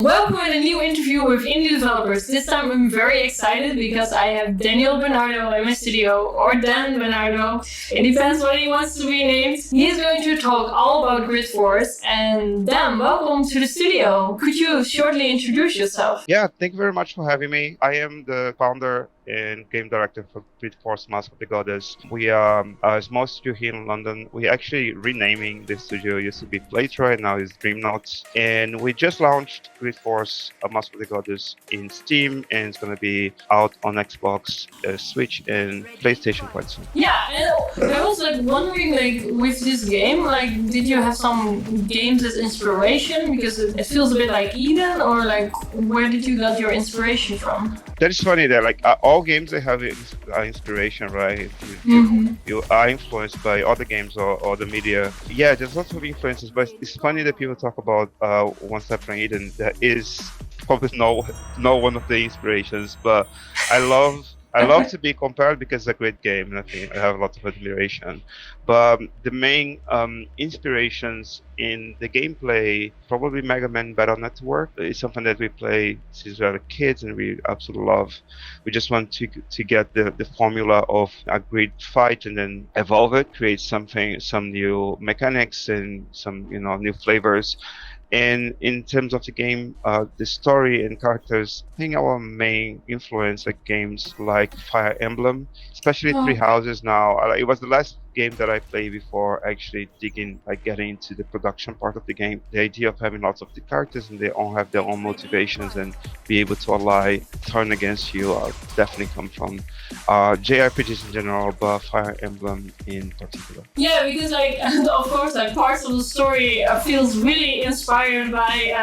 Welcome in a new interview with indie developers. This time I'm very excited because I have Daniel Bernardo in my studio, or Dan Bernardo. It depends what he wants to be named. He is going to talk all about Gridforce. And Dan, welcome to the studio. Could you shortly introduce yourself? Yeah, thank you very much for having me. I am the founder and game director for Gridforce Mask of the Goddess. We are a small studio here in London. We're actually renaming the studio. It used to be Playtra and now it's Dreamnots. And we just launched Gridforce Mask of the Goddess in Steam, and it's going to be out on Xbox, Switch, and PlayStation quite soon. Yeah, and I was wondering, with this game, did you have some games as inspiration? Because it feels a bit like Eden, or where did you get your inspiration from? That is funny that all games they have inspiration, right? You are influenced by other games or the media. Yeah, there's lots of influences, but it's funny that people talk about One Step from Eden. That is probably no one of the inspirations, but I love to be compared because it's a great game, and I think I have a lot of admiration. But the main inspirations in the gameplay, probably Mega Man Battle Network, is something that we play since we were kids and we absolutely love. We just want to get the formula of a great fight and then evolve it, create some new mechanics and some new flavors. And in terms of the game, the story and characters, I think our main influence are games like Fire Emblem, especially Three Houses now. It was the last game that I played before actually getting into the production part of the game. The idea of having lots of the characters and they all have their own motivations and be able to turn against you definitely come from JRPGs in general, but Fire Emblem in particular. Yeah, because of course parts of the story feels really inspired by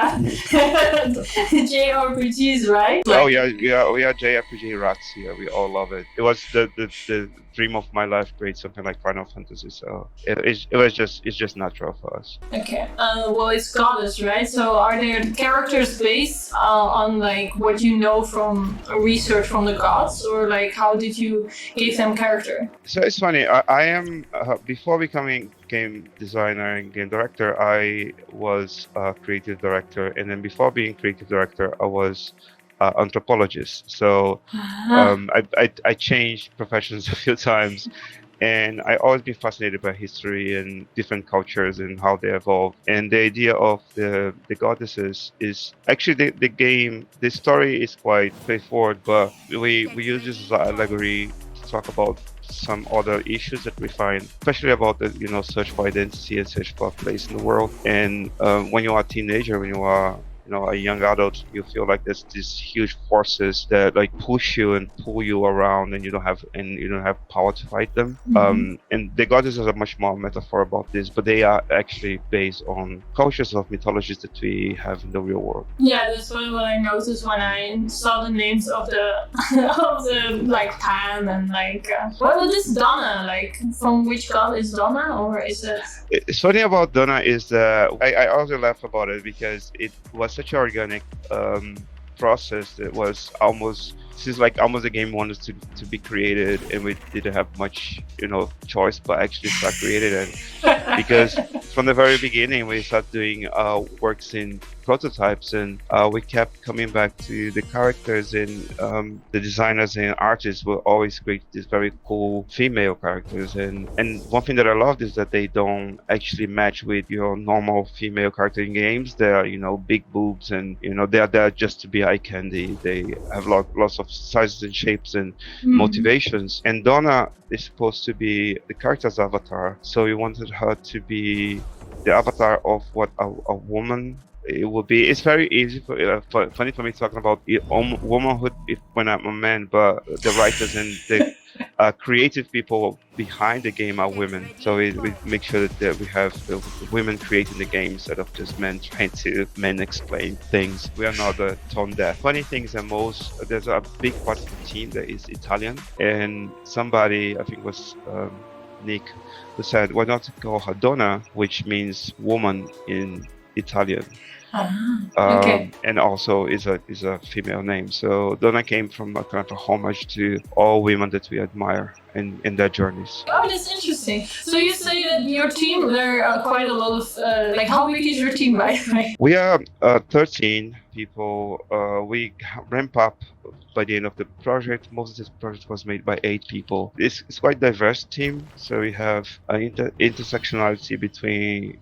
JRPGs, right? Oh yeah, we are JRPG rats here. We all love it. It was the dream of my life, create something like Final Fantasy. So it's just natural for us. Okay. Well, it's Goddess, right? So are there characters based on what you know from research from the gods, or how did you give them character? So it's funny. I am before becoming game designer and game director, I was a creative director, and then before being creative director, I was anthropologist. So I changed professions a few times, and I always been fascinated by history and different cultures and how they evolve. And the idea of the goddesses is actually the story is quite straightforward, but we use this as an allegory to talk about some other issues that we find, especially about the search for identity and search for a place in the world. And when you are a teenager, when you are a young adult, you feel like there's these huge forces that push you and pull you around, and you don't have power to fight them. And the goddesses are much more metaphor about this, but they are actually based on cultures of mythologies that we have in the real world. Yeah, that's what I noticed when I saw the names of the Pan and what is Donna? From which god is Donna, or is it? It's funny about Donna is that I also laugh about it because it was such an organic process that was almost the game wanted to be created, and we didn't have much choice but actually start creating it. Because from the very beginning we started doing works in prototypes, and we kept coming back to the characters, and the designers and artists will always create these very cool female characters, and one thing that I loved is that they don't actually match with your normal female character in games. They are big boobs, and they are there just to be eye candy. They have lots of sizes and shapes and motivations, and Donna is supposed to be the character's avatar, so we wanted her to be the avatar of what a woman it will be. It's very easy funny for me talking about womanhood when I'm a man, but the writers and the creative people behind the game are women. So we make sure that we have the women creating the game instead of just men trying to explain things. We are not tone deaf. Funny thing is that there's a big part of the team that is Italian, and somebody, I think it was Nick, who said, why not call her Donna, which means woman in Italian. Okay. And also is a female name. So Donna came from a kind of a homage to all women that we admire in their journeys. Oh, that's interesting. So you say that your team, there are quite a lot of, like, how big is your team, by the way? We are 13 people. We ramp up by the end of the project. Most of this project was made by 8 people. It's quite diverse team. So we have an intersectionality between,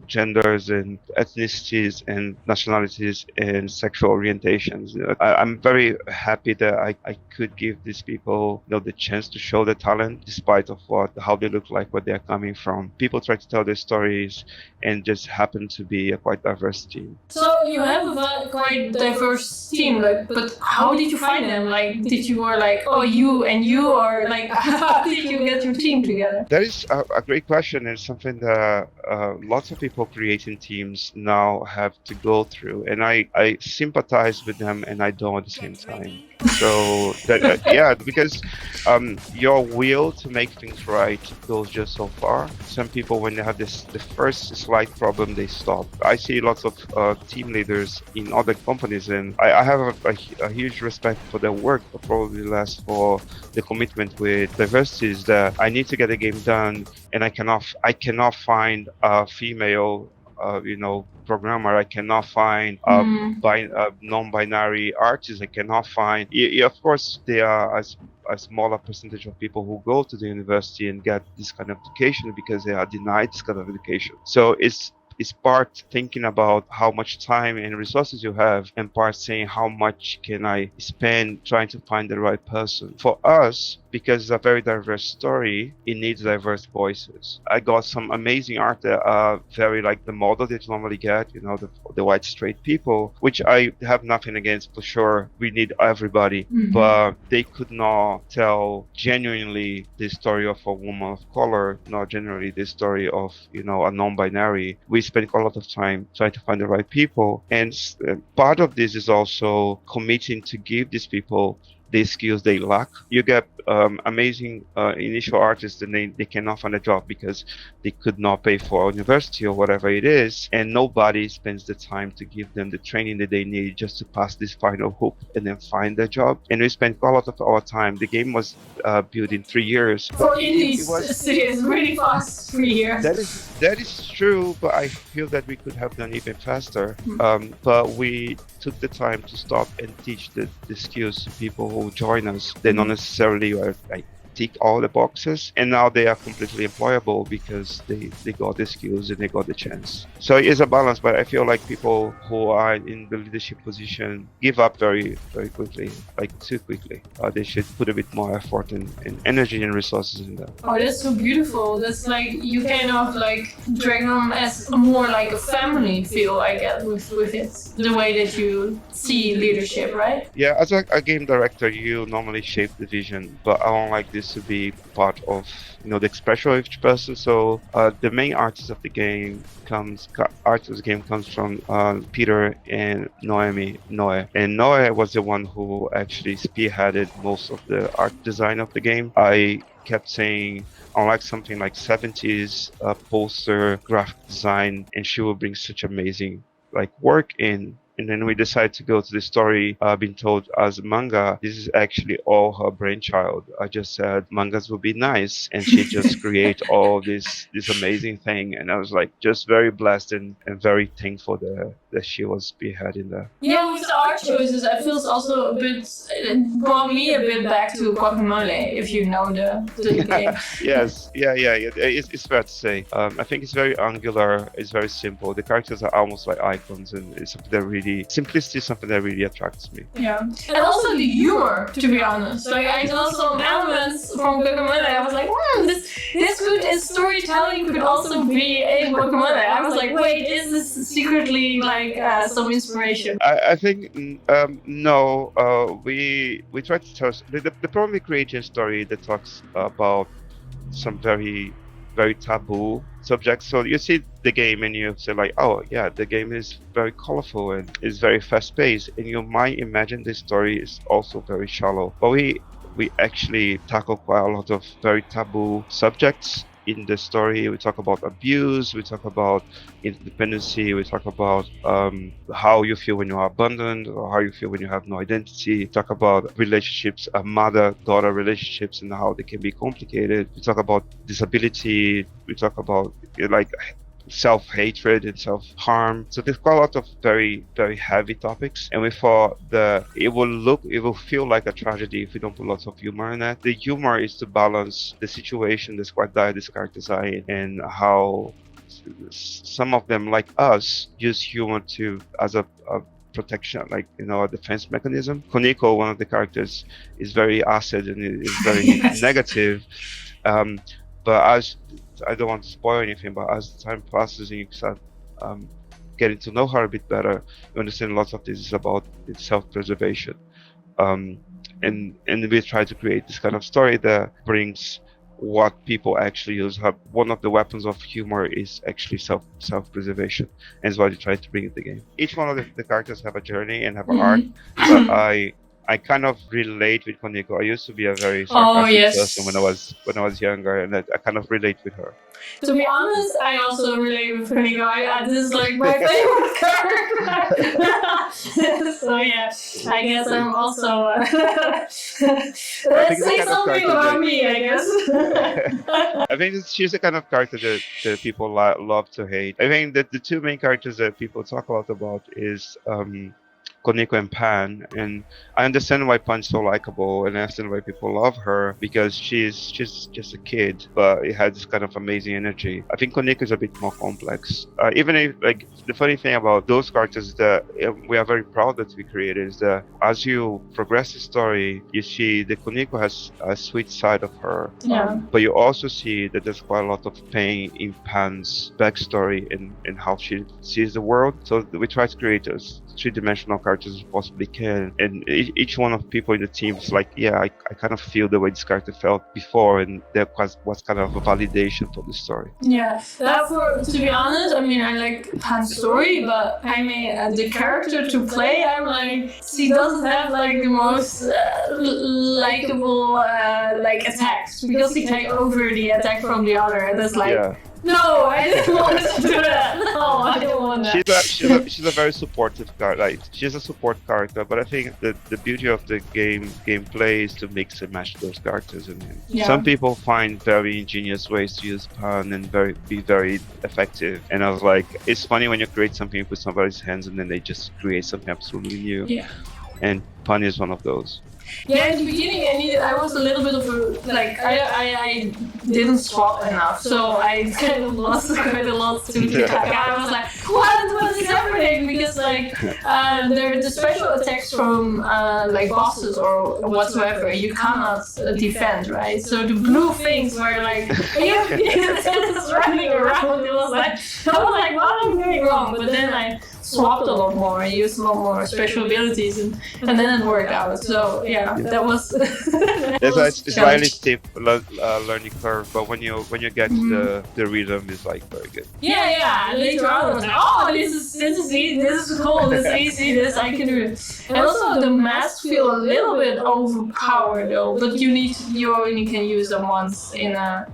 genders and ethnicities and nationalities and sexual orientations. I'm very happy that I could give these people, the chance to show their talent, despite of how they look like, where they're coming from. People try to tell their stories, and just happen to be a quite diverse team. So you have a quite diverse team, but how did you find them? Like, did you were like, oh, you and you, or like, how did you get your team together? That is a great question. It's something that lots of people creating teams now have to go through, and I sympathize with them, and I don't at the same time. So that yeah, because your will to make things right goes just so far. Some people, when they have the first slight problem, they stop. I see lots of team leaders in other companies, and I have a huge respect for their work, but probably less for the commitment with diversity. Is that I need to get a game done, and I cannot find a female programmer. I cannot find a non-binary artist. I cannot find. Of course, there are a smaller percentage of people who go to the university and get this kind of education because they are denied this kind of education. So it's part thinking about how much time and resources you have, and part saying how much can I spend trying to find the right person. For us, because it's a very diverse story, it needs diverse voices. I got some amazing art that are very like the model that you normally get, the white straight people, which I have nothing against for sure. We need everybody, but they could not tell genuinely the story of a woman of color, not generally the story of, a non-binary. We spend a lot of time trying to find the right people, and part of this is also committing to give these people the skills they lack. You get amazing initial artists, and they cannot find a job because they could not pay for university or whatever it is, and nobody spends the time to give them the training that they need just to pass this final hoop and then find their job. And we spent a lot of our time. The game was built in 3 years. For indies, it's really fast, 3 years. That is true, but I feel that we could have done even faster. But we took the time to stop and teach the skills to people who join us. They not necessarily tick all the boxes, and now they are completely employable because they got the skills and they got the chance. So it is a balance, but I feel like people who are in the leadership position give up very, very quickly, like too quickly. They should put a bit more effort and energy and resources in that. Oh, that's so beautiful. That's like, you kind of like drag them as more like a family feel, I get, with it. The way that you see leadership, right? Yeah, as a game director, you normally shape the vision, but I don't like this to be part of the expression of each person. So the main artist of the game comes from Peter and Noe, and Noe was the one who actually spearheaded most of the art design of the game. I kept saying, unlike something like 70s poster graphic design, and she will bring such amazing work in. And then we decided to go to the story being told as manga. This is actually all her brainchild. I just said mangas would be nice, and she just create all this amazing thing. And I was like just very blessed and very thankful that she was spearheading that. Yeah, with the art choices, I feel it's also a bit, it brought me a bit back to Guacamole, if you know the game. Yes, yeah. It's fair to say. I think it's very angular. It's very simple. The characters are almost like icons, and it's something that really simplicity is something that really attracts me. Yeah, and also the humor, to be honest. Like, I saw some elements from Guacamole. I was like, this could, in storytelling, could also be a Guacamole. I was like, wait, is this secretly some inspiration? I think no. We try to tell the problem with creating a story that talks about some very, very taboo subjects. So you see the game and you say oh yeah, the game is very colorful and is very fast-paced, and you might imagine the story is also very shallow. But we actually tackle quite a lot of very taboo subjects in the story. We talk about abuse, we talk about independency, we talk about how you feel when you are abandoned, or how you feel when you have no identity. We talk about relationships, mother-daughter relationships, and how they can be complicated. We talk about disability. We talk about like self-hatred and self-harm. So there's quite a lot of very, very heavy topics, and we thought that it will feel like a tragedy if we don't put lots of humor in it. The humor is to balance the situation that's quite dire these characters are in, and how some of them, like us, use humor as a protection, like, a defense mechanism. Koniko, one of the characters, is very acid and is very Yes. negative. But as I don't want to spoil anything, but as the time passes and you start getting to know her a bit better, you understand lots of this is about self-preservation. And we try to create this kind of story that brings what people actually use. One of the weapons of humor is actually self-preservation, and is what you try to bring in the game. Each one of the characters have a journey and have an arc, but I kind of relate with Koniko. I used to be a very sarcastic person when I was younger, and I kind of relate with her. To be honest, I also relate with Koniko. This is like my favorite character. So yeah, I guess I'm also. Let's say something about me, I guess. I think she's the kind of character that people love to hate. I think that the two main characters that people talk a lot about is Koniko and Pan, and I understand why Pan's so likable, and I understand why people love her, because she's just a kid, but it has this kind of amazing energy. I think Koniko is a bit more complex. Even if, like, the funny thing about those characters that we are very proud that we created is that as you progress the story, you see that Koniko has a sweet side of her, but you also see that there's quite a lot of pain in Pan's backstory and how she sees the world. So we try to create a three-dimensional character as possibly can, and each one of people in the team is like, I kind of feel the way this character felt before, and that was kind of a validation for the story. To be honest, I mean, I like Pan's story, but I mean, the character to play, I'm like, she doesn't have like the most likable like attacks, because he takes over the attack from the other, and that's like, no, I didn't want to do that. No, I don't want that. She's a very supportive character. Like, she's a support character, but I think that the beauty of the gameplay is to mix and match those characters. And some people find very ingenious ways to use Pan and be very effective. And I was like, it's funny when you create something, you put somebody's hands, and then they just create something absolutely new. And Pan is one of those. In the beginning, I was a little bit of a, like, I didn't swap enough, so I kind of lost quite a lot to the attack. I was like, what is happening? Because like, the special attacks from like bosses or whatsoever, you cannot defend, right? So the blue things were like, it's running around. It was like, I was like, what am I doing wrong? But then I swapped a lot more and used a lot more special abilities, and then it worked out. So that was. It's slightly steep learning curve, but when you get the rhythm, it's like very good. Later on, I was like, oh, this is easy, this is cool, this is easy, this I can do it. And also the masks feel a little bit overpowered though, but you only can use them once in a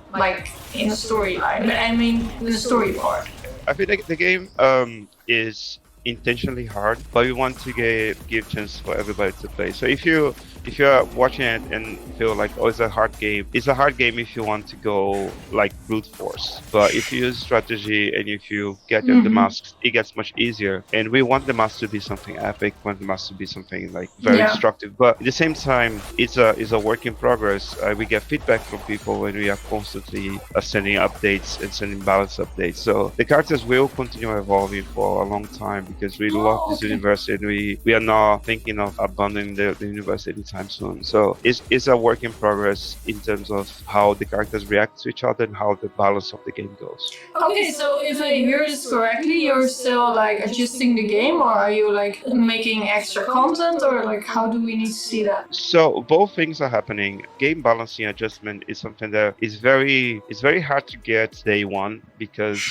storyline. But I mean, in the story part. I feel like the game is intentionally hard, but we want to give chance for everybody to play. So if you're watching it and feel like, oh, it's a hard game if you want to go like brute force. But if you use strategy and if you get the masks, it gets much easier. And we want the masks to be something epic, we want the masks to be something like very destructive. But at the same time, it's a work in progress. We get feedback from people when we are constantly sending updates and sending balance updates. So the characters will continue evolving for a long time, because we love this university, and we are not thinking of abandoning the university anytime soon. So it's a work in progress in terms of how the characters react to each other and how the balance of the game goes. Okay, so if I hear this correctly, you're still like adjusting the game, or are you like making extra content, or like how do we need to see that? So both things are happening. Game balancing adjustment is something that is very hard to get day one, because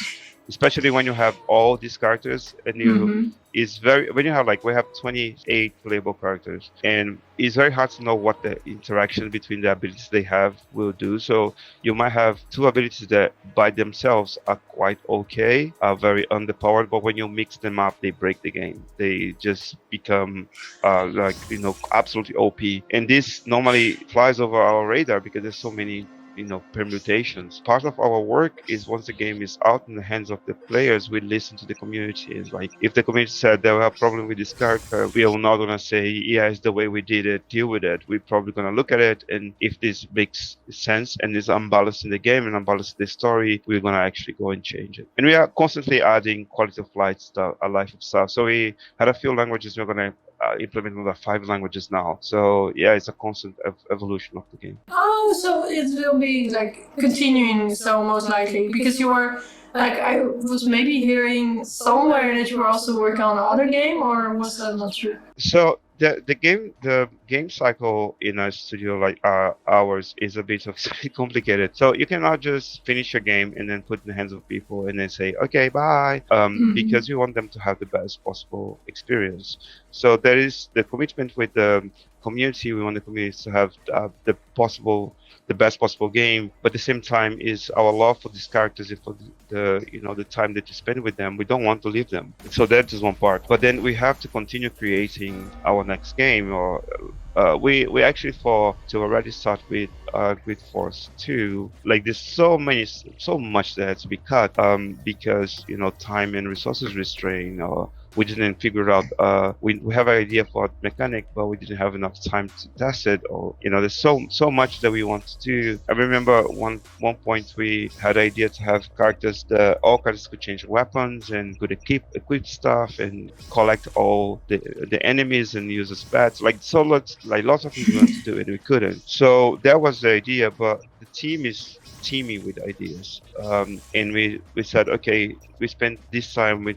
especially when you have all these characters and you. Mm-hmm. It's very when you have we have 28 playable characters, and it's very hard to know what the interaction between the abilities they have will do. So you might have two abilities that by themselves are quite okay, are very underpowered, but when you mix them up, they break the game. They just become absolutely OP, and this normally flies over our radar because there's so many permutations. Part of our work is once the game is out in the hands of the players, we listen to the community. It's like if the community said they have a problem with this character, we are not gonna say, yeah, it's the way we did it, deal with it. We're probably gonna look at it, and if this makes sense and is unbalanced in the game and unbalanced in the story, we're gonna actually go and change it. And we are constantly adding quality of life stuff, life of stuff. So we had a few languages. We're gonna implement another 5 languages now. So yeah, it's a constant evolution of the game. Oh, so it will be continuing, so most likely, because you were I was maybe hearing somewhere that you were also working on another game, or was that not true? So the game cycle in a studio like ours is a bit of complicated. So you cannot just finish a game and then put it in the hands of people and then say, okay, bye, because you want them to have the best possible experience. So there is the commitment with the community. We want the community to have the best possible game, but at the same time is our love for these characters and for the time that you spend with them. We don't want to leave them. So that is one part. But then we have to continue creating our next game, or we actually to already start with Gridforce 2. There's so much that has to be cut because time and resources restrain, or we didn't figure out we have an idea for a mechanic, but we didn't have enough time to test it, or there's so much that we want to do. I remember one point we had an idea to have characters that all characters could change weapons and could equip stuff and collect all the enemies and use as pets. Lots of people wanted to do it, and we couldn't. So that was the idea, but the team is teeming with ideas, and we said, okay, we spent this time with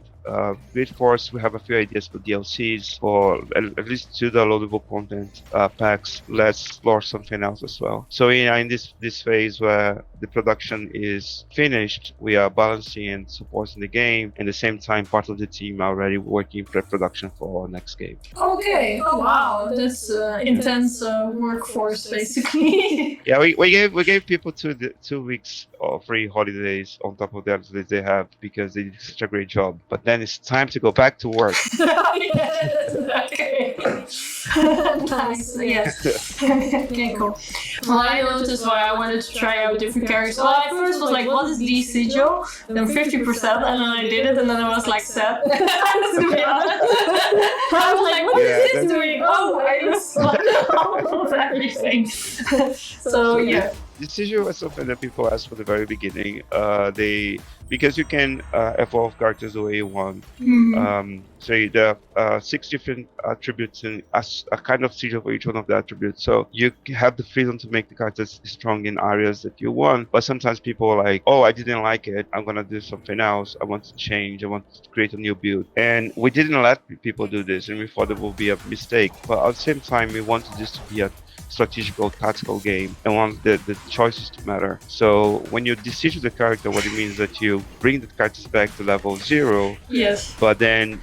Gridforce. We have a few ideas for DLCs, for at least 2 downloadable content packs. Let's explore something else as well. So in this phase where the production is finished, we are balancing and supporting the game, and at the same time part of the team are already working pre-production for our next game. Okay. Oh wow, that's intense workforce basically. Yeah, we gave people 2 weeks of free holidays on top of the holidays they have because they did such a great job. But then it's time to go back to work. Yes, okay. Nice, yes. Okay, cool. Well, I noticed why I wanted to try out different characters. Well, I first was like, what is the sigil? Then 50%, and then I did it, and then I was like, sad. To be honest. I was like, what is this doing? Oh, I was like, everything. So, yeah. The sigil was something that people asked from the very beginning. Because you can evolve characters the way you want. So there are 6 different attributes and a kind of sigil for each one of the attributes. So you have the freedom to make the characters strong in areas that you want. But sometimes people are like, oh, I didn't like it, I'm gonna do something else. I want to change. I want to create a new build. And we didn't let people do this, and we thought it would be a mistake. But at the same time, we wanted this to be a strategical tactical game, and want the choices to matter. So when you decision the character, what it means is that you bring the characters back to level 0. Yes. But then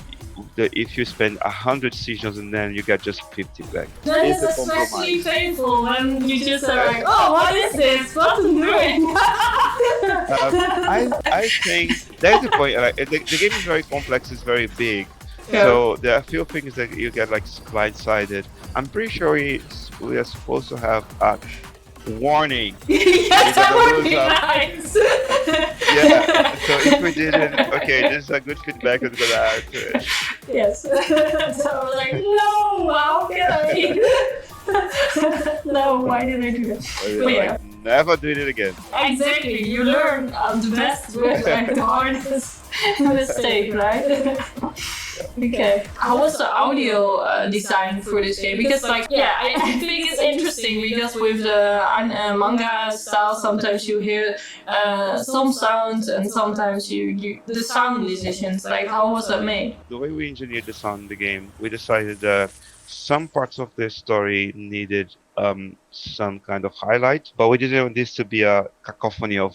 if you spend 100 seasons and then you get just 50 back. That is especially painful when you just are like, oh, what is this? What's it doing? I think that's the point. The game is very complex, it's very big. Yeah. So there are a few things that you get blindsided. I'm pretty sure we are supposed to have a warning. Yes, that would be nice. Yeah, so if we didn't, okay, this is a good feedback I'm gonna add to it. Yes. So I was like, no, how can I? No, why did I do that? But yeah. Never do it again. Exactly, you learn the best with the hardest mistake, right? Okay. How was the audio design for this game? Because I think it's interesting because with the manga style, sometimes you hear some sounds and sometimes you the sound decisions. How was that made? The way we engineered the sound in the game, we decided that some parts of the story needed some kind of highlight, but we didn't want this to be a cacophony of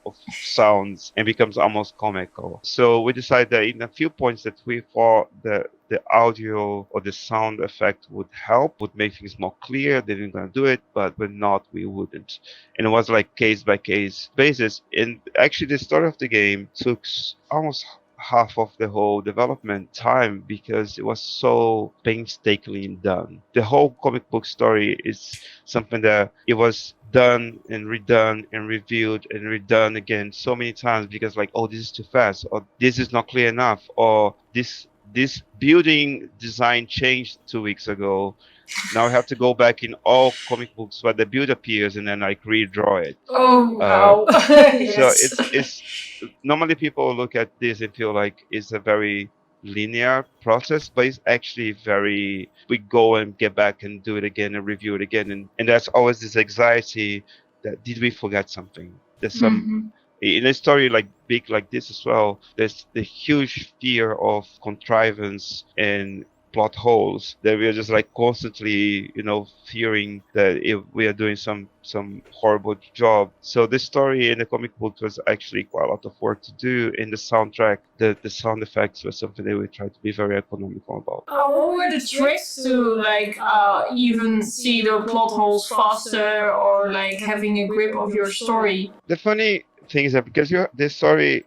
of sounds and becomes almost comical. So we decided that in a few points that we thought the audio or the sound effect would help, would make things more clear. They didn't gonna do it, but when not, we wouldn't. And it was like case by case basis. And actually, the story of the game took almost half of the whole development time because it was so painstakingly done. The whole comic book story is something that it was done and redone and reviewed and redone again so many times because like, oh, this is too fast, or this is not clear enough, or this building design changed 2 weeks ago. Now I have to go back in all comic books where the build appears and then like redraw it. Oh wow! Yes. So it's normally people look at this and feel like it's a very linear process, but it's actually very, we go and get back and do it again and review it again, and there's always this anxiety that did we forget something? There's some in a story like big like this as well, there's the huge fear of contrivance and plot holes that we are just like constantly, fearing that if we are doing some horrible job. So this story in the comic book was actually quite a lot of work to do. In the soundtrack, the sound effects were something that we tried to be very economical about. What were the tricks to like even see the plot holes faster or like having a grip of your story? The funny thing is that because this story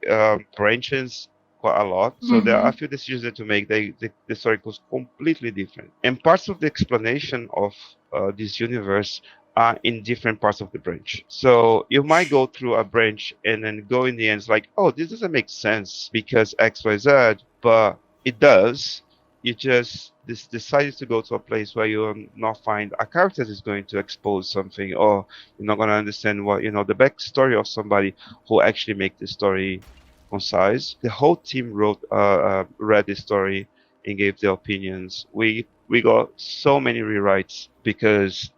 branches quite a lot, so there are a few decisions that to make. The story goes completely different, and parts of the explanation of this universe are in different parts of the branch. So you might go through a branch and then go in the end, it's like, oh, this doesn't make sense because X, Y, Z, but it does. You just decided to go to a place where you will not find a character that is going to expose something, or you're not going to understand what, the backstory of somebody who actually make the story concise. The whole team read the story and gave their opinions. We got so many rewrites because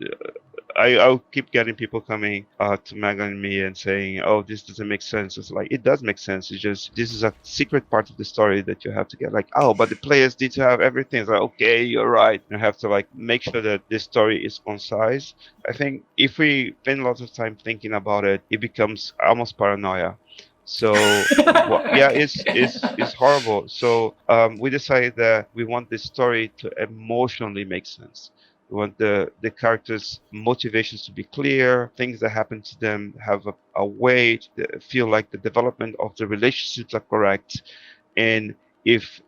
I'll keep getting people coming to Megan and me and saying, oh, this doesn't make sense. It's like, it does make sense. It's just, this is a secret part of the story that you have to get like, oh, but the players need to have everything. It's like, okay, you're right. You have to like make sure that this story is concise. I think if we spend a lot of time thinking about it, it becomes almost paranoia. So it's horrible. So we decided that we want this story to emotionally make sense. We want the characters' motivations to be clear, things that happen to them have a weight, feel like the development of the relationships are correct. And if,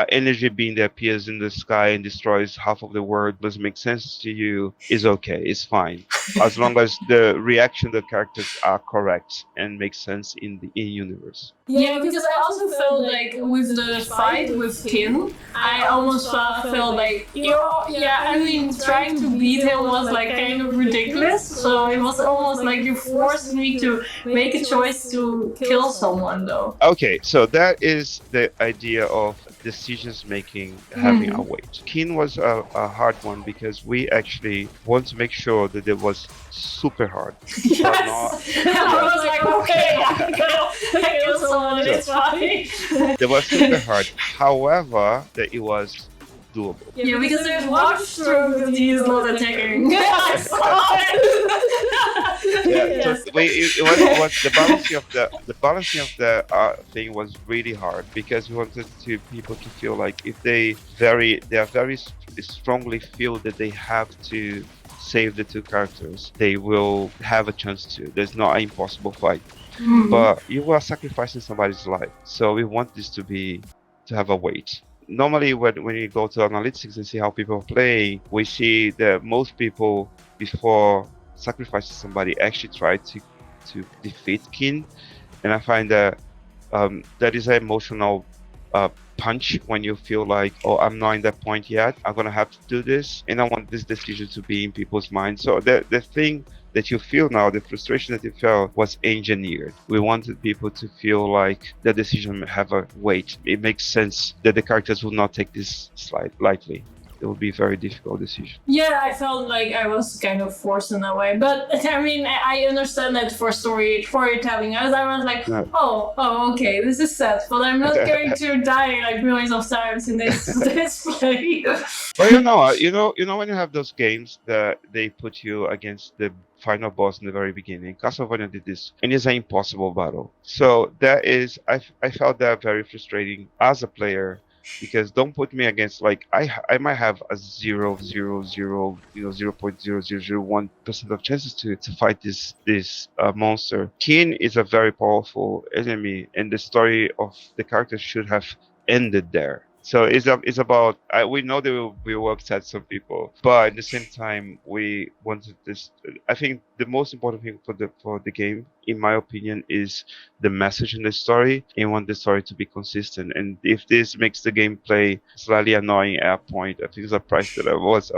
energy being that appears in the sky and destroys half of the world doesn't make sense to you, is okay, it's fine. As long as the reaction of the characters are correct and make sense in the universe. Yeah, because I also felt like with the fight with Kin, I almost felt like, trying to beat him was like kind of ridiculous. So it was almost like you forced me to make a choice to kill someone, though. Okay, so that is the idea of decisions making having a weight. Kin was a hard one because we actually want to make sure that it was super hard. Yes! I was like, okay, I kill someone, it's fine. It was super hard. However, that it was doable. Yeah, because there's one stroke that he is not attacking. I saw it. Yes. So it was the balancing of the thing was really hard because we wanted people to feel like if they are very strongly feel that they have to save the two characters, they will have a chance to. There's not an impossible fight. But you are sacrificing somebody's life, so we want this to have a weight. Normally, when you go to analytics and see how people play, we see that most people, before sacrificing somebody, actually try to defeat Kin, and I find that that is an emotional punch when you feel like, oh, I'm not in that point yet, I'm gonna have to do this, and I want this decision to be in people's minds. So the thing that you feel now, the frustration that you felt, was engineered. We wanted people to feel like the decision have a weight. It makes sense that the characters will not take this slide lightly. it would be a very difficult decision. Yeah, I felt like I was kind of forced in a way, but I mean, I understand that for storytelling. I was like, oh, okay, this is sad, but I'm not going to die like millions of times in this play. Well, you know when you have those games that they put you against the final boss in the very beginning. Castlevania did this, and it's an impossible battle. So that is, I felt that very frustrating as a player, because don't put me against, like, I might have a 0.0001% of chances to fight this monster. Keen is a very powerful enemy, and the story of the character should have ended there. So it's about, we know they will upset some people, but at the same time we wanted this. I think the most important thing for the game, in my opinion, is the message in the story, and want the story to be consistent. And if this makes the gameplay slightly annoying at a point, I think it's a price that I was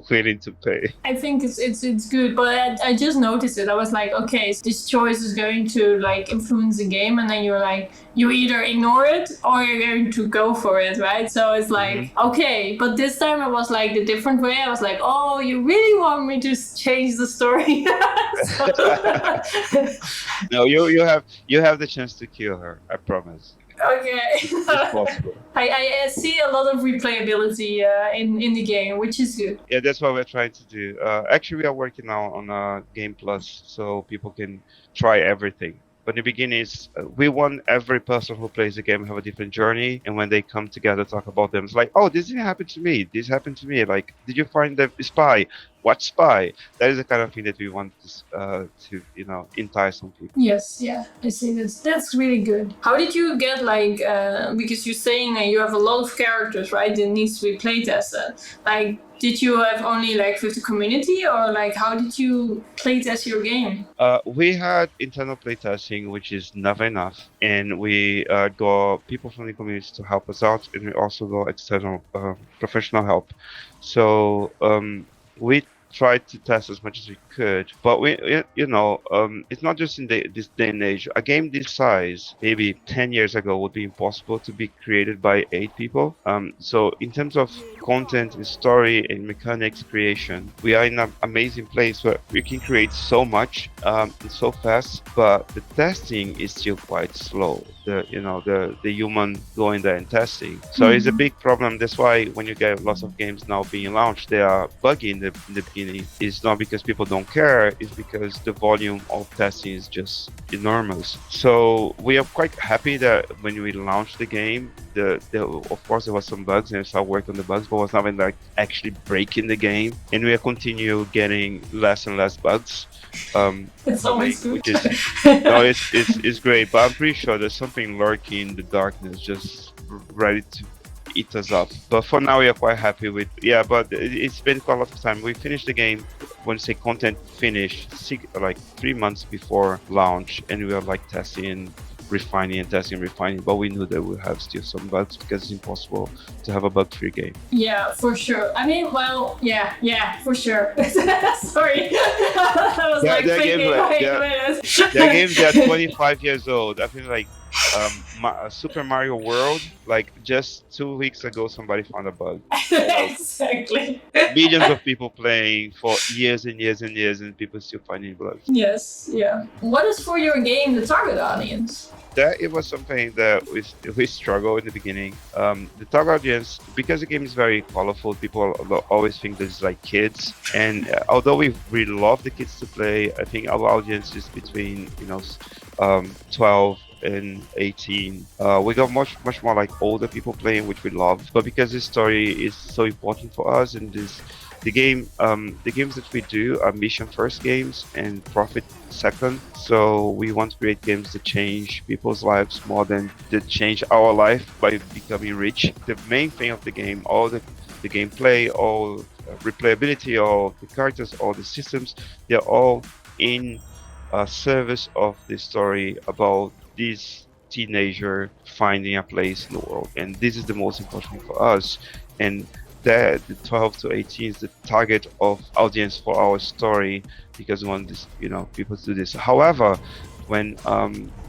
willing to pay. I think it's good, but I just noticed it. I was like, okay, so this choice is going to like influence the game, and then you're like, you either ignore it or you're going to go for it, right? So it's like, okay, but this time it was like the different way. I was like, oh, you really want me to change the story? No, you have the chance to kill her, I promise. Okay. It's possible. I see a lot of replayability in the game, which is good. Yeah, that's what we're trying to do. Actually, we are working now on a Game Plus, so people can try everything. But in the beginning, we want every person who plays the game have a different journey, and when they come together talk about them, it's like, oh, this didn't happen to me. This happened to me. Like, did you find the spy? What spy? That is the kind of thing that we want to entice some people. Yes, yeah, I see this. That's really good. How did you get like because you're saying that you have a lot of characters, right? That needs to be playtested. Like, did you have only like with the community, or like how did you playtest your game? We had internal playtesting, which is never enough, and we got people from the community to help us out, and we also got external professional help. So we tried to test as much as we could, but it's not just in this day and age. A game this size, maybe 10 years ago, would be impossible to be created by 8 people. So in terms of content and story and mechanics creation, we are in an amazing place where we can create so much and so fast, but the testing is still quite slow. The human going there and testing. So it's a big problem. That's why when you get lots of games now being launched, they are buggy in the beginning. It's not because people don't care, it's because the volume of testing is just enormous. So we are quite happy that when we launched the game, of course there was some bugs, and we started working on the bugs, but it was nothing like actually breaking the game. And we continue getting less and less bugs. It's always good. Which is, no, it's great, but I'm pretty sure there's something lurking in the darkness, just ready to eat us up. But for now, we are quite happy with. Yeah, but it's been quite a lot of time. We finished the game. When you say content finished, like 3 months before launch, and we were like testing, refining, but we knew that we have still some bugs, because it's impossible to have a bug-free game. Yeah, for sure. I mean, well, yeah, for sure. Sorry. I was the games that are 25 years old. I feel like Super Mario World, like just 2 weeks ago, somebody found a bug. Exactly. Millions of people playing for years and years and years, and people still finding bugs. Yes, yeah. What is for your game the target audience? That it was something that we struggled in the beginning. The target audience, because the game is very colorful, people always think that it's like kids. And although we really love the kids to play, I think our audience is between 12 and 18. We got much more like older people playing, which we love. But because this story is so important for us, and the games that we do are mission first games and profit second. So we want to create games that change people's lives more than that change our life by becoming rich. The main thing of the game, all the gameplay, all replayability, all the characters, all the systems, they're all in service of the story about this teenager finding a place in the world. And this is the most important thing for us. And that the 12 to 18 is the target of audience for our story, because we want this, people to do this. However, when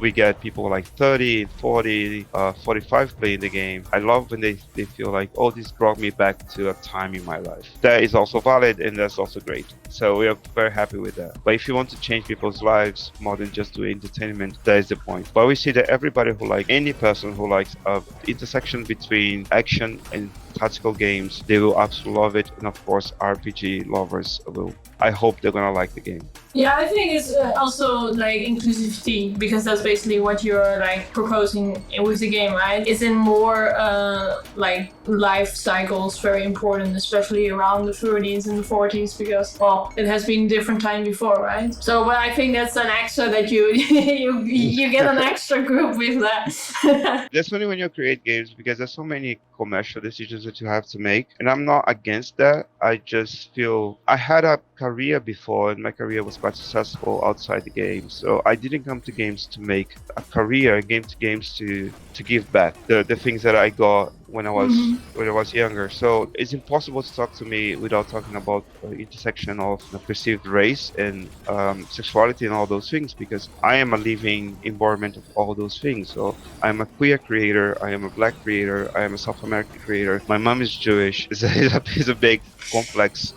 we get people like 30, 40, 45 playing the game. I love when they feel like, oh, this brought me back to a time in my life. That is also valid, and that's also great. So we are very happy with that. But if you want to change people's lives more than just do entertainment, that is the point. But we see that everybody who likes, any person who likes intersection between action and tactical games, they will absolutely love it. And of course, RPG lovers will. I hope they're gonna like the game. Yeah, I think it's also like inclusivity, because that's basically what you're like proposing with the game, right? It's in more like life cycles very important, especially around the 30s and the 40s, because well, it has been different time before, right? So, but I think that's an extra that you you get an extra group with that. That's only when you create games, because there's so many commercial decisions that you have to make, and I'm not against that. I just feel I had a career before, and my career was quite successful outside the game. So I didn't come to games to make a career. I came to games to give back the things that I got when I was younger. So it's impossible to talk to me without talking about intersection of perceived race and sexuality and all those things, because I am a living embodiment of all those things. So I am a queer creator, I am a black creator, I am a South American creator. My mom is Jewish. It's a big, complex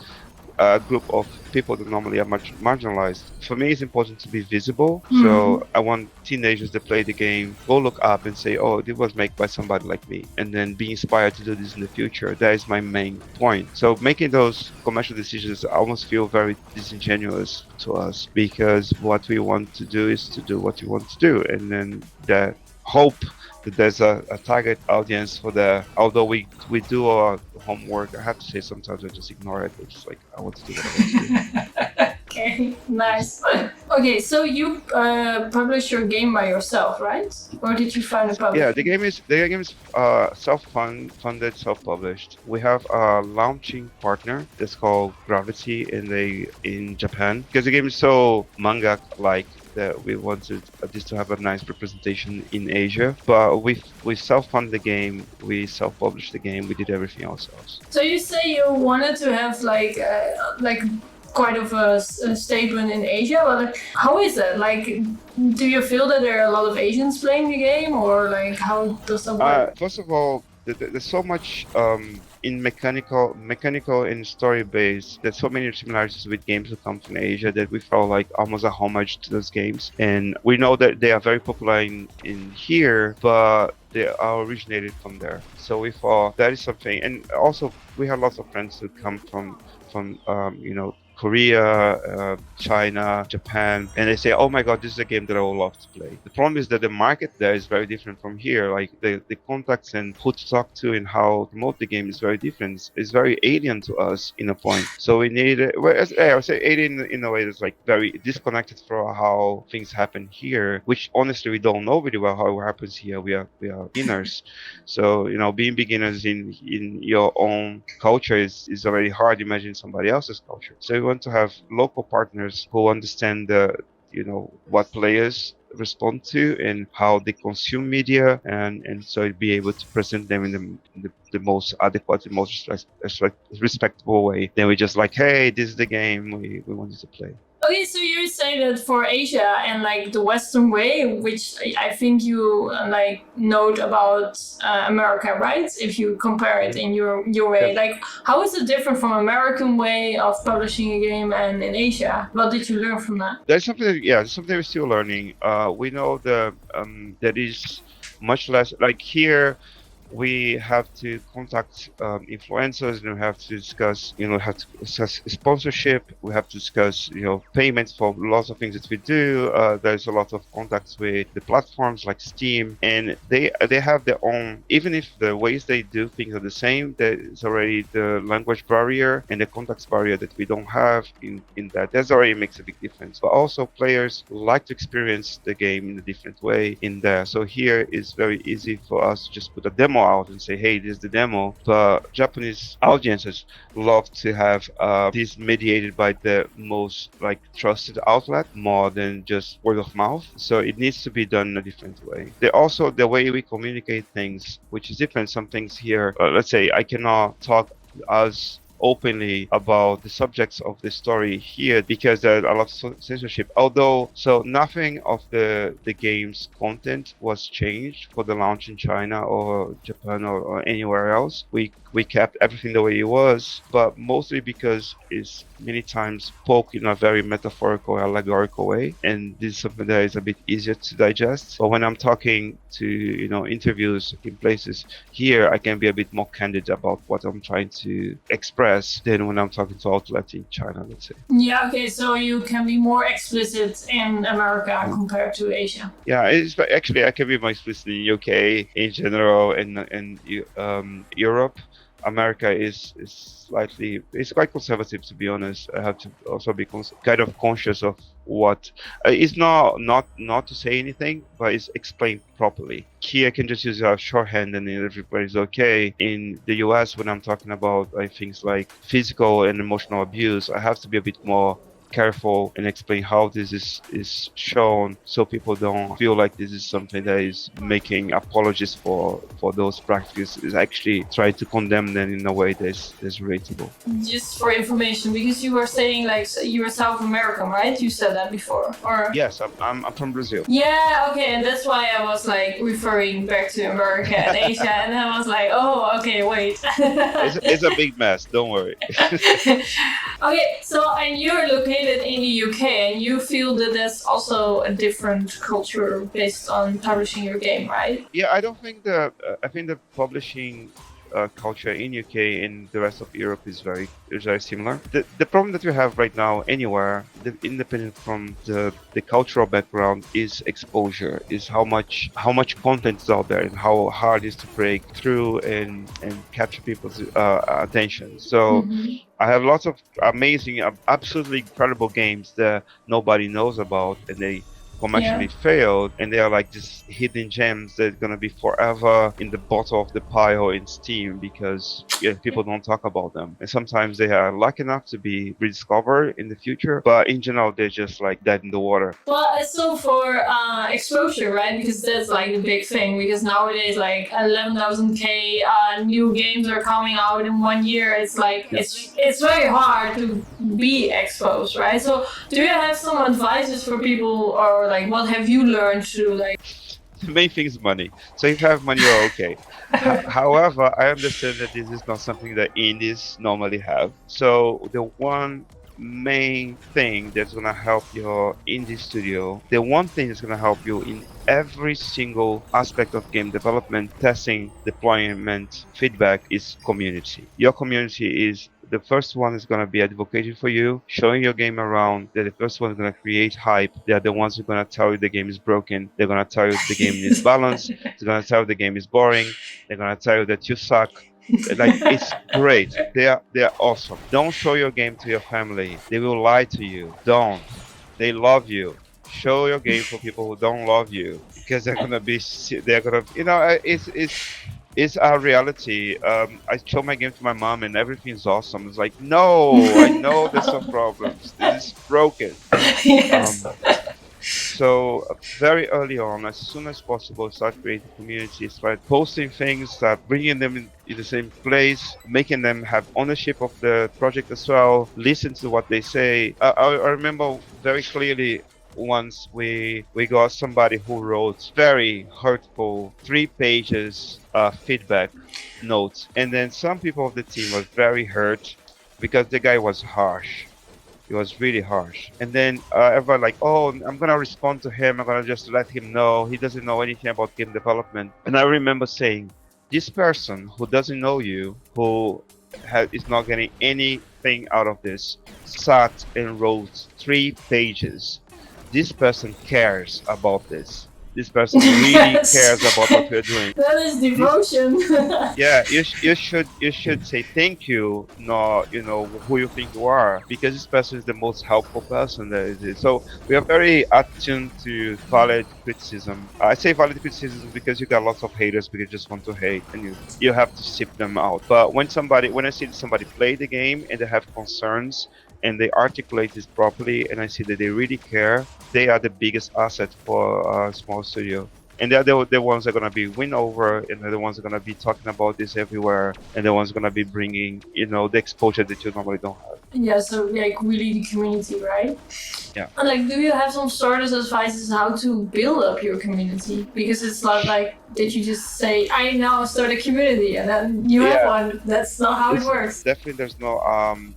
group of people that normally are much marginalized. For me, it's important to be visible. So I want teenagers that play the game go look up and say, oh, this was made by somebody like me, and then be inspired to do this in the future. That is my main point. So making those commercial decisions almost feel very disingenuous to us, because what we want to do is to do what we want to do, and then the hope that there's a target audience for the, although we do our homework, I have to say sometimes I just ignore it. It's just like, I want to do what I want to do. Okay, nice. Okay, so you published your game by yourself, right? Or did you find a publisher? Yeah, the game is self-funded, self-published. We have a launching partner that's called Gravity in Japan, because the game is so manga-like that we wanted this to have a nice representation in Asia. But we self-fund the game, we self-published the game, we did everything ourselves. So you say you wanted to have like quite of a statement in Asia, but like, how is it? Like, do you feel that there are a lot of Asians playing the game, or like how does that work? First of all, there's so much in mechanical and story based. There's so many similarities with games that come from Asia that we felt like almost a homage to those games. And we know that they are very popular in here, but they are originated from there. So we thought that is something. And also we have lots of friends who come from Korea, China, Japan, and they say, oh my god, this is a game that I would love to play. The problem is that the market there is very different from here. Like the contacts and who to talk to and how to promote the game is very different. It's very alien to us in a point. So we need I would say alien in a way that's like very disconnected from how things happen here, which honestly we don't know really well how it happens here. We are beginners. So being beginners in your own culture is already hard. Imagine somebody else's culture. So we want to have local partners who understand what players respond to and how they consume media, and so be able to present them in the most adequate, the most respectable way. Then we just like, hey, this is the game we wanted to play. Okay, so you say that for Asia and like the Western way, which I think you like note about America, right? If you compare it in your way, like how is it different from American way of publishing a game and in Asia? What did you learn from that? There's something we're still learning. We know that is much less like here. We have to contact influencers, and we have to discuss, sponsorship. We have to discuss, payments for lots of things that we do. There's a lot of contacts with the platforms like Steam, and they have their own. Even if the ways they do things are the same, there's already the language barrier and the contacts barrier that we don't have in that. That already makes a big difference. But also players like to experience the game in a different way in there. So here it's very easy for us to just put a demo out and say, hey, this is the demo. But Japanese audiences love to have this mediated by the most trusted outlet more than just word of mouth. So it needs to be done in a different way. Also the way we communicate things, which is different. Some things here, let's say I cannot talk as openly about the subjects of the story here because there's a lot of censorship. Although, so nothing of the game's content was changed for the launch in China or Japan or anywhere else. We kept everything the way it was, but mostly because it's many times spoke in a very metaphorical, allegorical way, and this is something that is a bit easier to digest. But when I'm talking to interviews in places here, I can be a bit more candid about what I'm trying to express than when I'm talking to outlet in China, let's say. Yeah, okay, so you can be more explicit in America compared to Asia. Yeah, it's actually I can be more explicit in UK in general and Europe. America is slightly, it's quite conservative, to be honest. I have to also be kind of conscious of what it's not to say anything, but it's explained properly. Here I can just use a shorthand and everybody's okay. In the US, when I'm talking about things like physical and emotional abuse, I have to be a bit more careful and explain how this is shown, so people don't feel like this is something that is making apologies for those practices. Is actually try to condemn them in a way that's relatable. Just for information, because you were saying like you were South American, right? You said that before, or? Yes, I'm from Brazil. Yeah, okay, and that's why I was like referring back to America and Asia, and then I was like, oh, okay, wait. It's a big mess. Don't worry. Okay, so and you're located in the UK, and you feel that there's also a different culture based on publishing your game, right? Yeah, I don't think I think the publishing culture in UK and the rest of Europe is very similar. The problem that we have right now anywhere, independent from the cultural background, is exposure. Is how much content is out there and how hard it is to break through and capture people's attention. So. I have lots of amazing, absolutely incredible games that nobody knows about, and they commercially failed, and they are like just hidden gems that are gonna be forever in the bottom of the pile in Steam because people don't talk about them. And sometimes they are lucky enough to be rediscovered in the future, but in general they're just like dead in the water. Well, it's so for exposure, right? Because that's like the big thing. Because nowadays, like 11,000 new games are coming out in 1 year. It's like it's very hard to be exposed, right? So, do you have some advices for people, or like what have you learned to like? The main thing is money. So if you have money, you're okay. However, I understand that this is not something that indies normally have. So the one main thing that's gonna help your indie studio, the one thing that's gonna help you in every single aspect of game development, testing, deployment, feedback, is community. Your community is the first one is going to be advocating for you, showing your game around. They're the first one is going to create hype. They're the ones who are going to tell you the game is broken. They're going to tell you the game is balanced. They're going to tell you the game is boring. They're going to tell you that you suck. Like, it's great. They are awesome. Don't show your game to your family. They will lie to you. Don't. They love you. Show your game for people who don't love you, because they're gonna it's our reality. I show my game to my mom and everything's awesome. It's like, no, I know there's some problems. This is broken. Yes. So very early on, as soon as possible, start creating communities, start posting things, start bringing them in the same place, making them have ownership of the project as well, listen to what they say. I remember very clearly once we got somebody who wrote very hurtful 3 pages feedback notes, and then some people of the team were very hurt because the guy was harsh. It was really harsh. And then everyone like, oh, I'm gonna respond to him, I'm gonna just let him know he doesn't know anything about game development. And I remember saying, this person who doesn't know you, who is not getting anything out of this, sat and wrote 3 pages. This person cares about this. This person really cares about what we're doing. That is devotion. Yeah, you should say thank you, not who you think you are, because this person is the most helpful person that is. So we are very attuned to valid criticism. I say valid criticism because you got lots of haters because you just want to hate, and you have to sift them out. But when I see somebody play the game and they have concerns, and they articulate this properly, and I see that they really care, they are the biggest asset for a small studio. And they're the ones that are gonna be win over, and they're the ones that are gonna be talking about this everywhere, and the ones gonna be bringing, the exposure that you normally don't have. Yeah, so like really the community, right? Yeah. And like, do you have some sort of advices how to build up your community? Because it's not like that you just say, I now start a community and then you have one. That's not how it works. Definitely there's no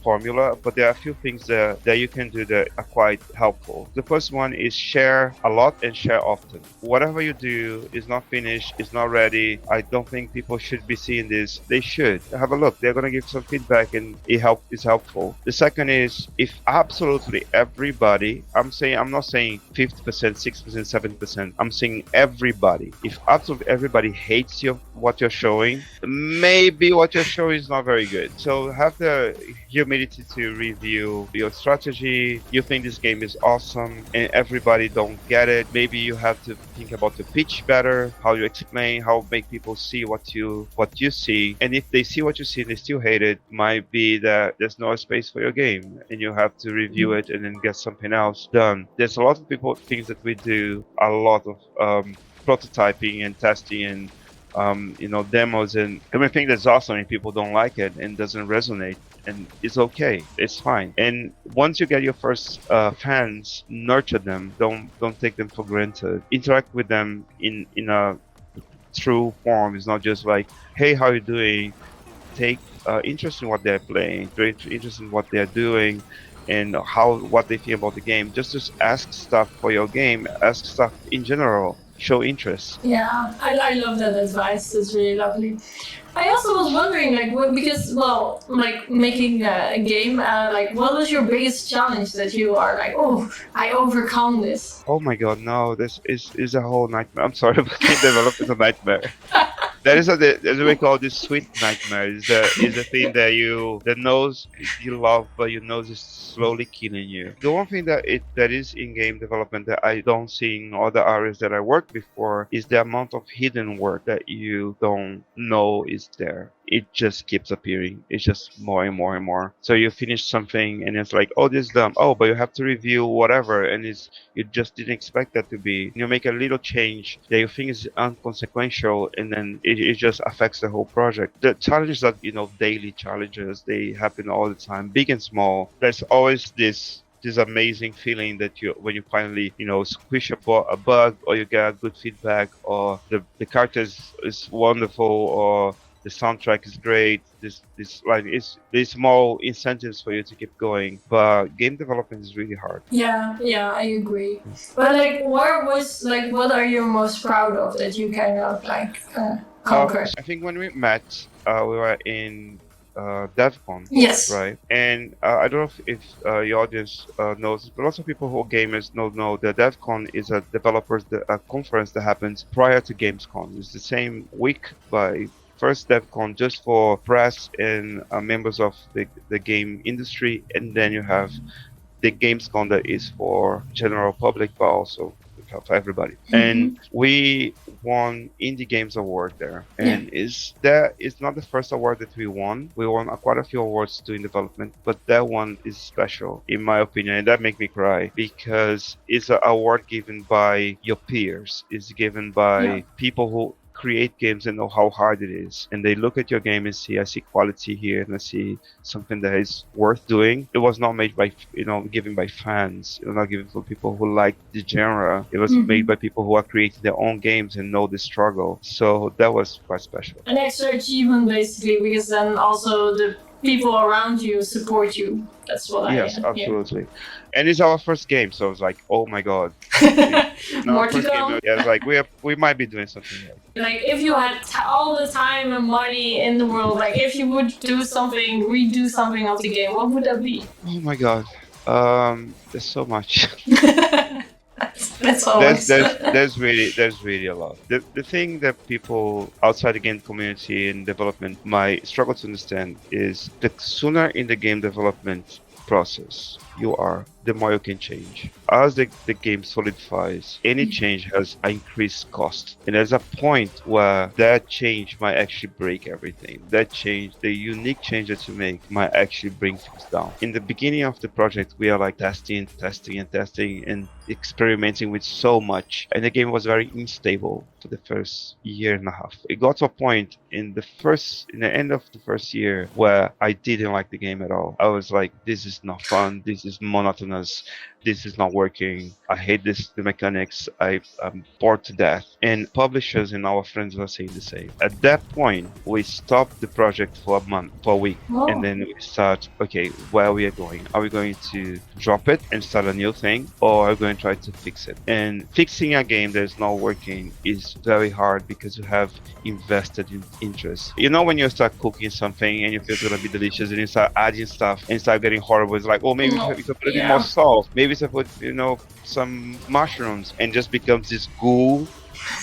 formula, but there are a few things that you can do that are quite helpful. The first one is share a lot and share often. Whatever you do is not finished, is not ready. I don't think people should be seeing this. They should have a look. They're gonna give some feedback and it's helpful. The second is, if absolutely everybody, I'm not saying 50%, 6%, 7%, I'm saying everybody. If absolutely everybody hates what you're showing, maybe what you're showing is not very good. So have the humility to review your strategy. You think this game is awesome and everybody don't get it. Maybe you have to think about the pitch better, how you explain, how make people see what you see. And if they see what you see and they still hate it, might be that there's no space for your game and you have to review it and then get something else done. There's a lot of things that we do, a lot of prototyping and testing and demos and everything that's awesome, and people don't like it and doesn't resonate, and it's okay, it's fine. And once you get your first fans, nurture them. Don't take them for granted. Interact with them in a true form. It's not just like, hey, how you doing? Take interest in what they're playing, interest in what they're doing, and what they think about the game. Just ask stuff for your game. Ask stuff in general. Show interest. Yeah, I love that advice. It's really lovely. I also was wondering, making a game, what was your biggest challenge that you are like, oh, I overcome this? Oh my god, no, this is a whole nightmare. I'm sorry, but game development is a nightmare. That is as we call this sweet nightmare. Is a thing that knows you love, but your nose is slowly killing you. The one thing that is in game development that I don't see in other areas that I worked before is the amount of hidden work that you don't know is there. It just keeps appearing. It's just more and more and more. So you finish something and it's like, oh, this is done. Oh, but you have to review whatever, and you just didn't expect that to be. You make a little change that you think is inconsequential, and then it just affects the whole project. The challenges are, daily challenges. They happen all the time, big and small. There's always this amazing feeling that when you finally squish a bug, or you get good feedback, or the character is wonderful, or the soundtrack is great. There's small incentives for you to keep going, but game development is really hard. Yeah, I agree. But what are you most proud of that you kind of conquer? I think when we met, we were in DevCon. Yes. Right. And I don't know if your audience knows, but lots of people who are gamers know that DevCon is a developers conference that happens prior to Gamescom. It's the same week, by first DevCon just for press and members of the game industry, and then you have the Gamescom that is for general public, but also for everybody. Mm-hmm. And we won Indie Games Award there, and it's not the first award that we won. We won quite a few awards doing development, but that one is special in my opinion, and that makes me cry because it's an award given by your peers. It's given by people who create games and know how hard it is, and they look at your game and see, I see quality here, and I see something that is worth doing. It was not made by given by fans. It was not given for people who like the genre. It was made by people who are creating their own games and know the struggle. So that was quite special. An extra achievement basically, because then also the people around you support you. That's what Yes, absolutely. And it's our first game, so it's like, oh my god. More to go. Yeah, like we might be doing something here. Like if you had all the time and money in the world, like if you would redo something of the game, what would that be? Oh my god. There's so much. That's always. There's really a lot. The thing that people outside the game community and development might struggle to understand is that sooner in the game development process you are, the more you can change. As the game solidifies, any change has increased cost. And there's a point where that change might actually break everything. That change, the unique change that you make, might actually bring things down. In the beginning of the project, we are like testing, and experimenting with so much. And the game was very unstable for the first year and a half. It got to a point in the end of the first year where I didn't like the game at all. I was like, this is not fun. This is monotonous. This is not working. I hate the mechanics. I'm bored to death. And publishers and our friends were saying the same. At that point, we stopped the project for a week. Oh. And then we start, okay, where we are going? Are we going to drop it and start a new thing? Or are we going to try to fix it? And fixing a game that is not working is very hard because you have invested in interest. You know, when you start cooking something and you feel it's going to be delicious and you start adding stuff and start getting horrible, it's like, oh, maybe you could put a bit more salt. Maybe you could put, some mushrooms, and just becomes this ghoul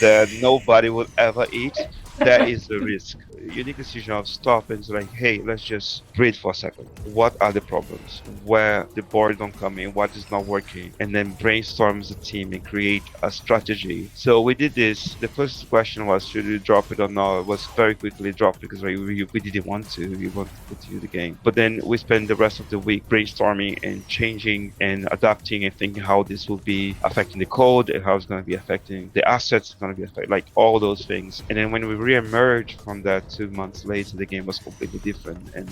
that nobody will ever eat. That is the risk. Unique decision of stop and it's like, hey, let's just breathe for a second. What are the problems? Where the board don't come in? What is not working? And then brainstorm as a team and create a strategy. So we did this. The first question was, should we drop it or not? It was very quickly dropped because we didn't want to. We wanted to continue the game. But then we spent the rest of the week brainstorming and changing and adapting and thinking how this will be affecting the code and how it's going to be affecting the assets, going to be affecting, like all those things. And then when we re-emerged from that 2 months later, the game was completely different, and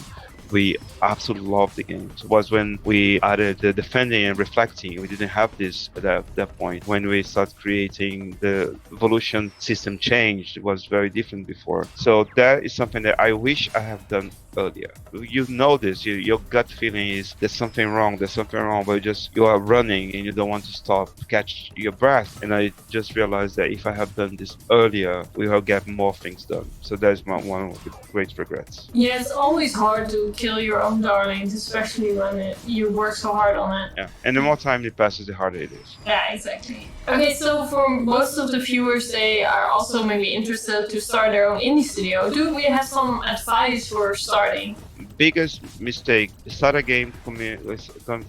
we absolutely loved the game. It was when we added the defending and reflecting. We didn't have this at that point. When we started creating the evolution system changed, it was very different before. So that is something that I wish I have done earlier. You know this, your gut feeling is there's something wrong, but you are running and you don't want to stop, catch your breath. And I just realized that if I have done this earlier, we will get more things done. So that's one of the great regrets. Yeah, it's always hard to kill your own darlings, especially when you work so hard on it. Yeah, and the more time it passes, the harder it is. Yeah, exactly. Okay, so for most of the viewers, they are also maybe interested to start their own indie studio. Do we have some advice for starting? Biggest mistake: start a game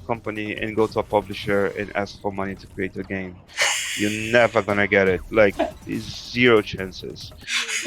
company and go to a publisher and ask for money to create a game. You're never gonna get it. Like, it's zero chances.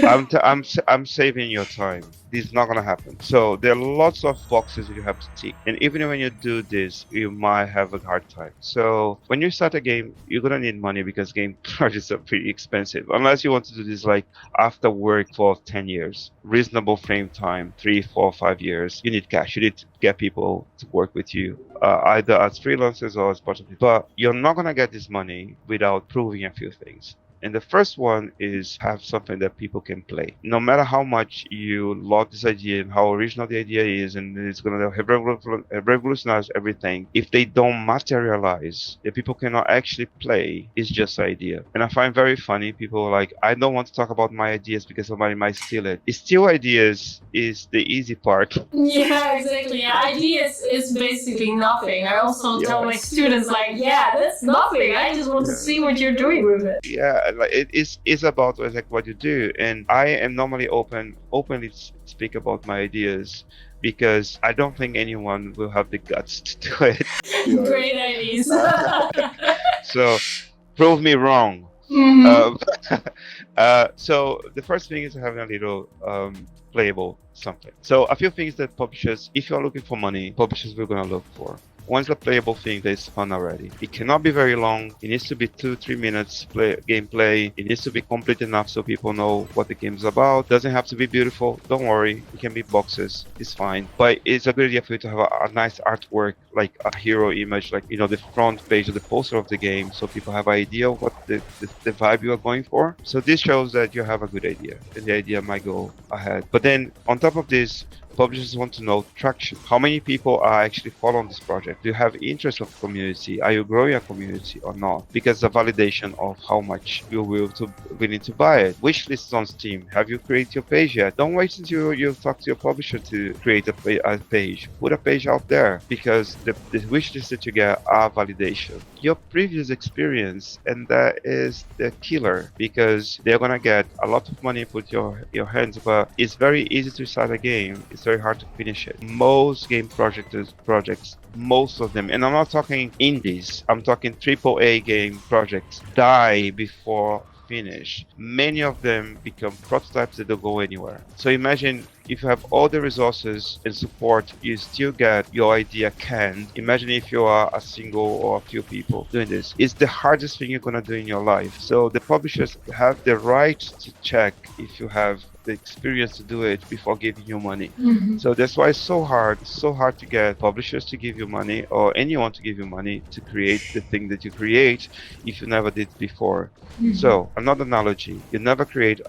I'm saving your time. This is not gonna happen. So there are lots of boxes you have to tick, and even when you do this, you might have a hard time. So when you start a game, you're gonna need money because game projects are pretty expensive. Unless you want to do this like after work for 10 years, reasonable frame time, 3, 4, 5 years. You need cash. You need to get people to work with you, either as freelancers or as part of it. But you're not gonna get this money without proving a few things. And the first one is have something that people can play. No matter how much you love this idea and how original the idea is, and it's going to revolutionize everything, if they don't materialize, if people cannot actually play, it's just an idea. And I find very funny, people are like, I don't want to talk about my ideas because somebody might steal it. Steal ideas is the easy part. Yeah, exactly. Yeah, ideas is basically nothing. I also tell my students, like, yeah, that's nothing. I just want to see what you're doing with it. Yeah. Like it is about like what you do, and I am normally openly speak about my ideas because I don't think anyone will have the guts to do it. Great ideas. So prove me wrong. Mm-hmm. So the first thing is having a little playable something. So a few things that publishers, if you're looking for money, publishers will gonna look for. One's a playable thing that is fun already. It cannot be very long. It needs to be 2-3 minutes gameplay. It needs to be complete enough so people know what the game is about. Doesn't have to be beautiful. Don't worry. It can be boxes. It's fine. But it's a good idea for you to have a nice artwork, like a hero image, like, the front page of the poster of the game, so people have an idea of what the vibe you are going for. So this shows that you have a good idea, and the idea might go ahead. But then on top of this, publishers want to know traction. How many people are actually following this project? Do you have interest of community? Are you growing a community or not? Because the validation of how much you're willing to buy it. Wish lists on Steam. Have you created your page yet? Don't wait until you talk to your publisher to create a page. Put a page out there, because the wish lists that you get are validation. Your previous experience, and that is the killer, because they're gonna get a lot of money put your hands, but it's very easy to start a game. It's very hard to finish it. Most game projects, most of them, and I'm not talking indies, I'm talking AAA game projects, die before finish. Many of them become prototypes that don't go anywhere. So imagine if you have all the resources and support, you still get your idea canned. Imagine if you are a single or a few people doing this. It's the hardest thing you're gonna do in your life. So the publishers have the right to check if you have the experience to do it before giving you money. So that's why it's so hard to get publishers to give you money or anyone to give you money to create the thing that you create if you never did before. So another analogy, you love create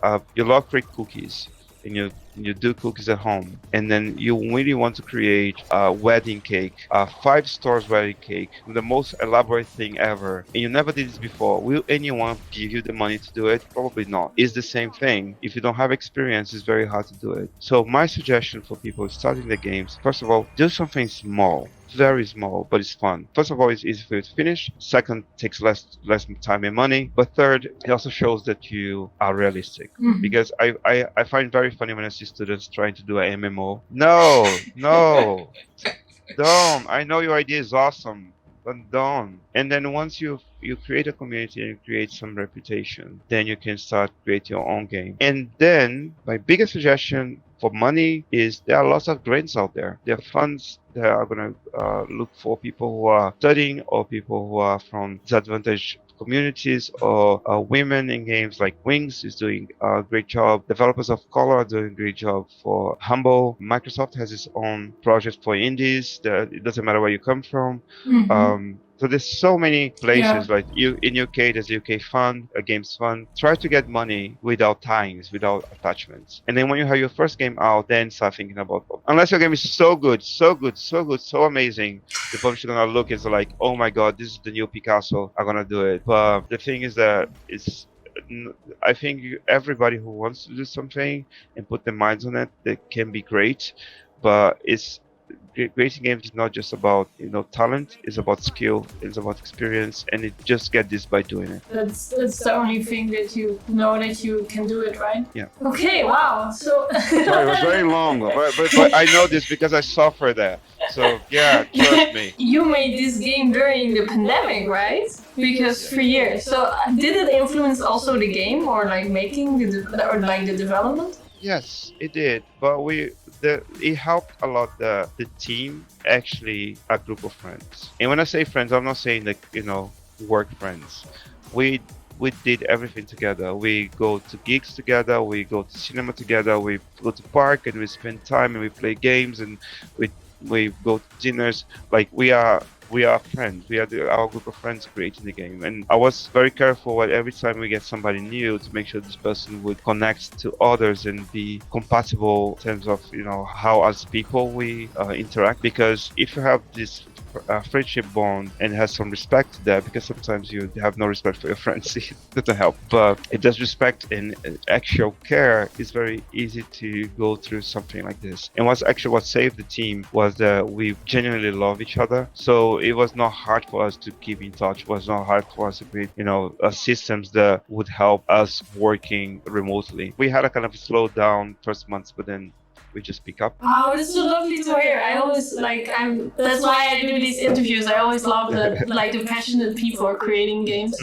cookies and you do cookies at home, and then you really want to create a wedding cake, a 5 stars wedding cake, the most elaborate thing ever, and you never did this before. Will anyone give you the money to do it? Probably not. It's the same thing. If you don't have experience, it's very hard to do it. So my suggestion for people starting the games, first of all, do something small. Very small, but it's fun. First of all, it's easy for you to finish. Second, takes less time and money. But third, it also shows that you are realistic. Because I find very funny when I see students trying to do an MMO. No, don't. I know your idea is awesome, but don't. And then once you create a community and you create some reputation, then you can start create your own game. And then my biggest suggestion for money is there are lots of grants out there. There are funds that are going to look for people who are studying or people who are from disadvantaged communities or women in games, like Wings is doing a great job. Developers of color are doing a great job for Humble. Microsoft has its own project for indies. It doesn't matter where you come from. So there's so many places, like in UK, there's UK Fund, a Games Fund. Try to get money without ties, without attachments. And then when you have your first game out, then start thinking about, unless your game is so good, so amazing, the publisher gonna look and it's like, oh my god, this is the new Picasso, I'm gonna do it. But the thing is that I think everybody who wants to do something and put their minds on it, that can be great, but creating games is not just about talent. It's about skill. It's about experience, and it just get this by doing it. That's the only thing that you know that you can do it, right? Yeah. Okay. Wow. So. Sorry, it was very long, but I know this because I suffer that. So yeah, trust me. You made this game during the pandemic, right? Because 3 years. So did it influence also the game, or like making the development? Yes, it did. But it helped a lot. The team, actually a group of friends. And when I say friends, I'm not saying like work friends. We did everything together. We go to gigs together. We go to cinema together. We go to park and we spend time and we play games and we go to dinners. Like we are friends. We are our group of friends creating the game. And I was very careful every time we get somebody new to make sure this person would connect to others and be compatible in terms of how as people we interact. Because if you have this friendship bond and has some respect to that, because sometimes you have no respect for your friends, it doesn't help. But it does respect and actual care. It's very easy to go through something like this. And what saved the team was that we genuinely love each other. So it was not hard for us to keep in touch. It was not hard for us to create systems that would help us working remotely. We had a kind of slow down first months, but then we just pick up. Oh, this is so lovely to hear. I always that's why I do these interviews. I always love the passionate people are creating games.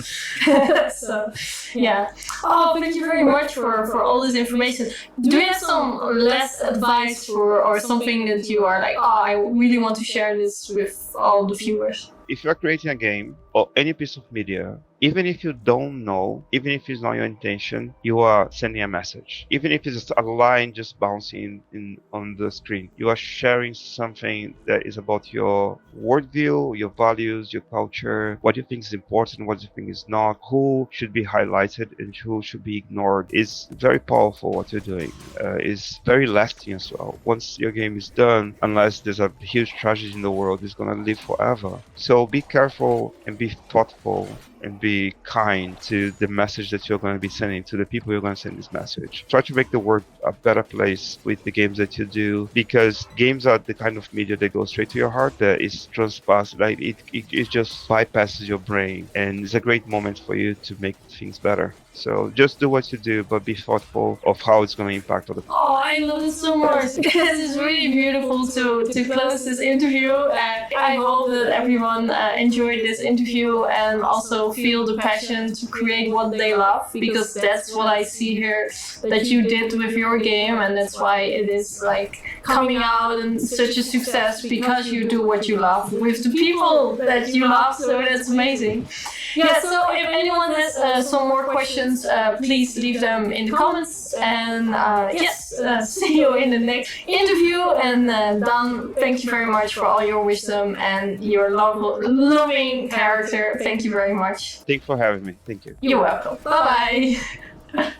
So yeah. Oh, thank you very much for all this information. Do you have some last advice or something that you are like, I really want to share this with all the viewers? If you're creating a game or any piece of media, even if you don't know, even if it's not your intention, you are sending a message. Even if it's a line just bouncing on the screen, you are sharing something that is about your worldview, your values, your culture, what you think is important, what you think is not, who should be highlighted and who should be ignored. It's very powerful what you're doing. It's very lasting as well. Once your game is done, unless there's a huge tragedy in the world, it's gonna live forever. So be careful and be thoughtful and be kind to the message that you're going to be sending to the people you're going to send this message. Try to make the world a better place with the games that you do, because games are the kind of media that goes straight to your heart, that is transpassed, like it just bypasses your brain, and it's a great moment for you to make things better. So just do what you do, but be thoughtful of how it's going to impact other people. Oh, I love it so much. This is really beautiful to close this interview. I hope that everyone enjoyed this interview and also feel the passion to create what they love, because that's what I see here that you did with your game, and that's why it is like coming out and such a success, because you do what you love with the people that you love. So that's amazing. Yeah, so if anyone has some more questions, please leave them in the comments. And see you in the next interview. And Dan, thank you very much for all your wisdom and your loving character. Thank you very much. Thanks for having me. Thank you. You're welcome. Bye-bye.